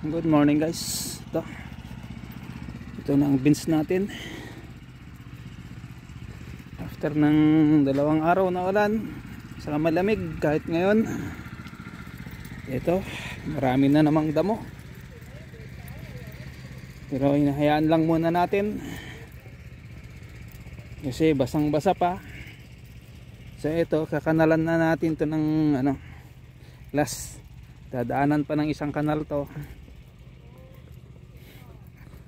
Good morning guys. Ito na ang beans natin. After ng 2 araw na ulan, saka malamig kahit ngayon. Ito, marami na namang damo. Pero hinahayaan lang muna natin. Kasi basang basa pa. So ito, kakanalan na natin to ng last. Dadaanan pa ng isang kanal to.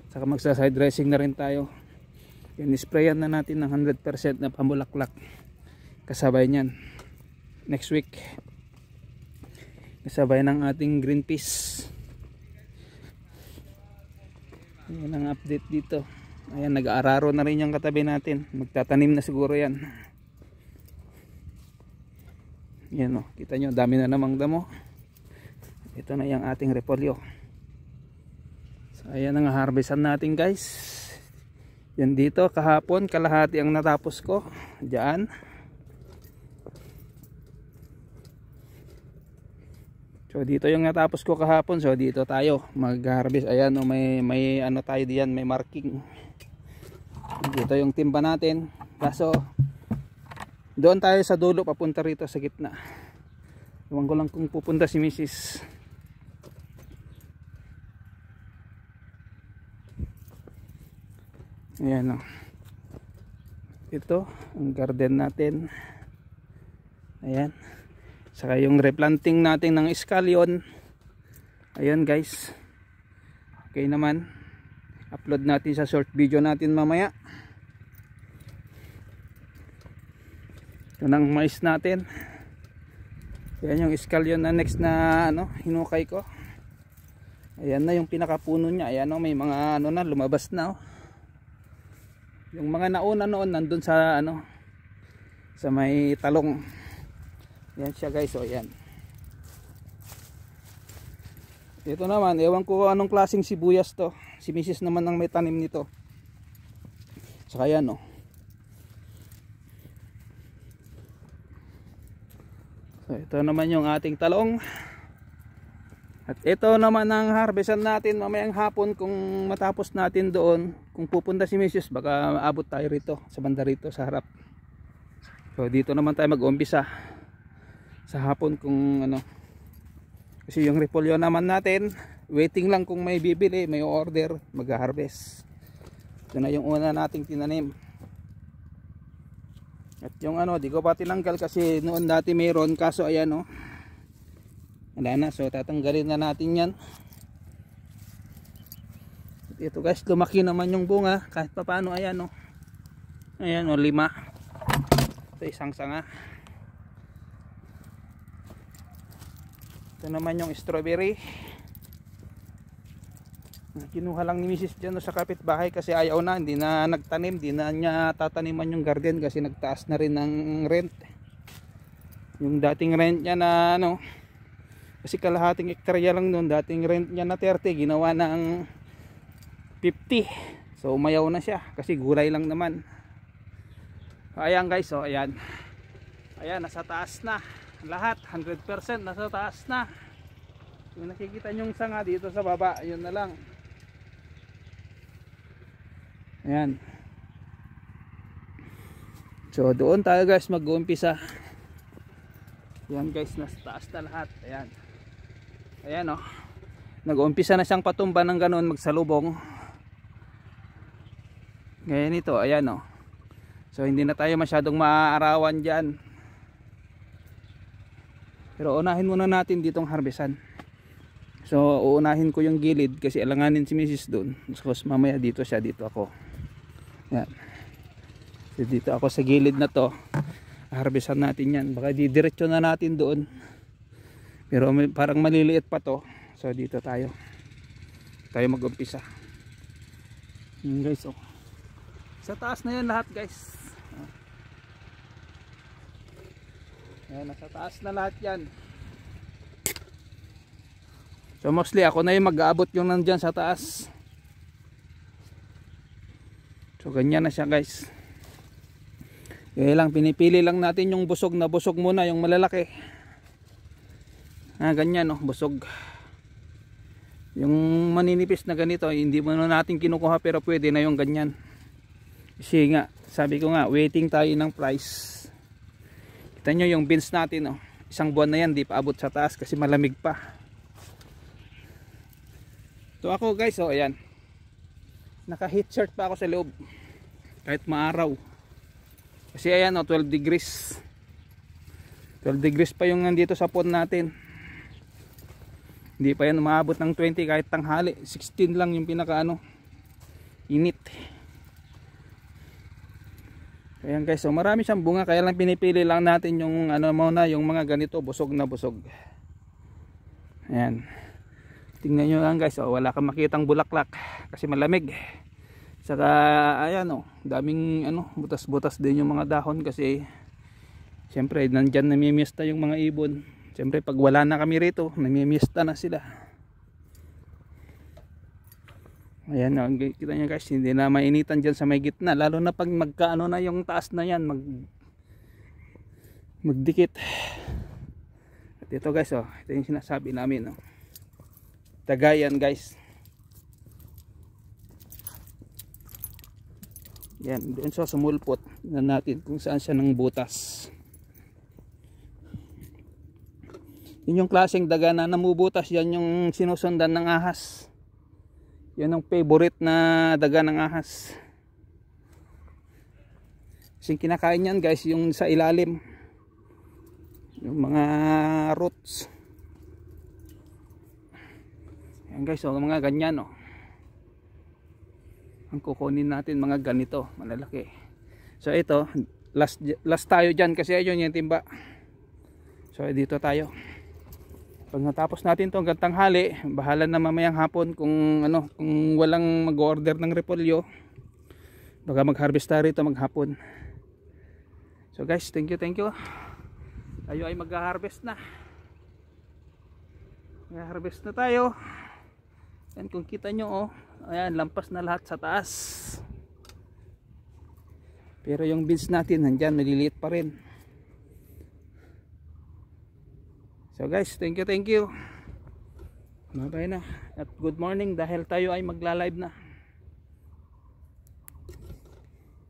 Saka magsa side dressing na rin tayo. Sprayan na natin ng 100% na pambulaklak. Kasabay niyan next week. Kasabay ng ating green peas. Yan ang update dito. Ayan, nag-aararo na rin yung katabi natin. Magtatanim na siguro yan. Yan o, kita nyo, dami na namang damo. Ito na yung ating repolyo. So ayan ang harvestan natin guys. Yan dito, kahapon kalahati ang natapos ko. Diyan. So dito yung natapos ko kahapon. So dito tayo mag-harvest. Ayan o, may ano tayo diyan, may marking. Dito yung timba natin. Kaso doon tayo sa dulo, papunta rito sa gitna. Iwan ko lang kung pupunta si Mrs. Ayan o. Ito ang garden natin. Ayan. Saka yung replanting natin ng scallion. Ayan guys. Okay naman. Upload natin sa short video natin mamaya. Ito ng mais natin. Ayan yung scallion na next na hinukay ko. Ayan na yung pinakapuno niya. Ayan o, may mga na lumabas na o. Yung mga nauna noon nandun sa sa may talong. Yan siya guys, o yan. Ito naman, ewan ko anong klaseng sibuyas to. Si Mrs. naman ang may tanim nito. Saka yan o. So ito naman yung ating talong. At ito naman ang harvestan natin mamayang hapon kung matapos natin doon. Kung pupunta si Mrs. baka maabot tayo rito sa banda rito sa harap. So dito naman tayo mag-umpisa sa hapon kung kasi yung repolyo naman natin waiting lang kung may bibili, may order, mag-harvest. Ito na yung una nating tinanim. At yung di ko pa tinanggal kasi noon dati mayroon, kaso ayan wala na, so tatanggalin na natin yan. Ito guys, lumaki naman yung bunga kahit pa paano. Ayan ayan 5. Ito isang sanga. Ito naman yung strawberry. Kinuha lang ni Mrs. dyan sa kapitbahay kasi ayaw na, hindi na nagtanim, hindi na niya tataniman yung garden kasi nagtaas na rin ng rent. Yung dating rent niya na kasi kalahating hektarya lang noon, dating rent niya na 30, ginawa ng 50. So umayaw na siya kasi gulay lang naman. Ayan guys, ayan. Ayan, nasa taas na. Lahat 100% nasa taas na. Yung nakikita nyong sanga dito sa baba, yun na lang. Ayan. So doon tayo guys mag-uumpisa. Ayan guys, nasa taas na lahat. Ayan. Ayan nag-uumpisa na siyang patumba ng ganun, magsalubong. Ngayon ito, ayan so hindi na tayo masyadong maaarawan dyan. Pero unahin muna natin ditong harvestan. So uunahin ko yung gilid kasi alanganin si Mrs. doon. So mamaya dito siya, dito ako. Ayan. So dito ako sa gilid na to. Harvestan natin yan. Baka didiretso na natin doon. Pero parang maliliit pa to. So dito tayo mag-umpisa. Guys sa taas na yan lahat guys. Ayan, nasa taas na lahat yan. So mostly ako na yung mag-aabot yung nandyan sa taas. So ganyan na siya guys. Kaya lang pinipili lang natin yung busog na busog muna, yung malalaki. Ganyan busog. Yung maninipis na ganito hindi mo na natin kinukuha, pero pwede na yung ganyan. Kasi nga sabi ko nga, waiting tayo ng price. Kita nyo yung beans natin, oh. Isang buwan na yan, di pa abot sa taas kasi malamig pa. So ako guys, oh ayan, naka heat shirt pa ako sa loob kahit maaraw. Kasi ayan, oh, 12 degrees. 12 degrees pa yung nandito sa pond natin. Hindi pa yan umabot ng 20 kahit tanghali. 16 lang yung pinaka init. Ayan guys, so marami siyang bunga, kaya lang pinipili lang natin yung muna, yung mga ganito busog na busog. Ayan. Tingnan nyo lang guys, oh, wala kang makitang bulaklak kasi malamig. Saka ayan, oh, daming butas-butas din yung mga dahon kasi siyempre nandyan namimiesta yung mga ibon. Siyempre pag wala na kami rito, namimiesta na sila. Ayan, oh, kita nyo guys, hindi na mainitan dyan sa may gitna, lalo na pag magkaano na yung taas na yan, magdikit. At ito guys, oh, ito yung sinasabi namin, oh. Tagayan guys. Yan, doon sa sumulpot na natin kung saan siya ng butas. Yun yung klaseng daga na namubutas, yan yung sinusundan ng ahas. Yan ang favorite na daga ng ahas. Kasi kinakain yan guys, yung sa ilalim, yung mga roots. Yan guys, so mga ganyan, oh. Ang kukunin natin mga ganito, malalaki. So ito, last tayo dyan kasi ayun yung timba. So dito tayo. Pag natapos natin to hanggang tanghali, bahala na mamayang hapon kung kung walang mag-order ng repolyo, baka mag-harvest tayo rito maghapon. So guys, thank you. Tayo ay mag-harvest na. Mag-harvest na tayo. Yan, kung kita nyo, oh, ayan, lampas na lahat sa taas. Pero yung beans natin nandyan, maliliit pa rin. So guys, thank you. Mabay na at good morning dahil tayo ay magla-live na.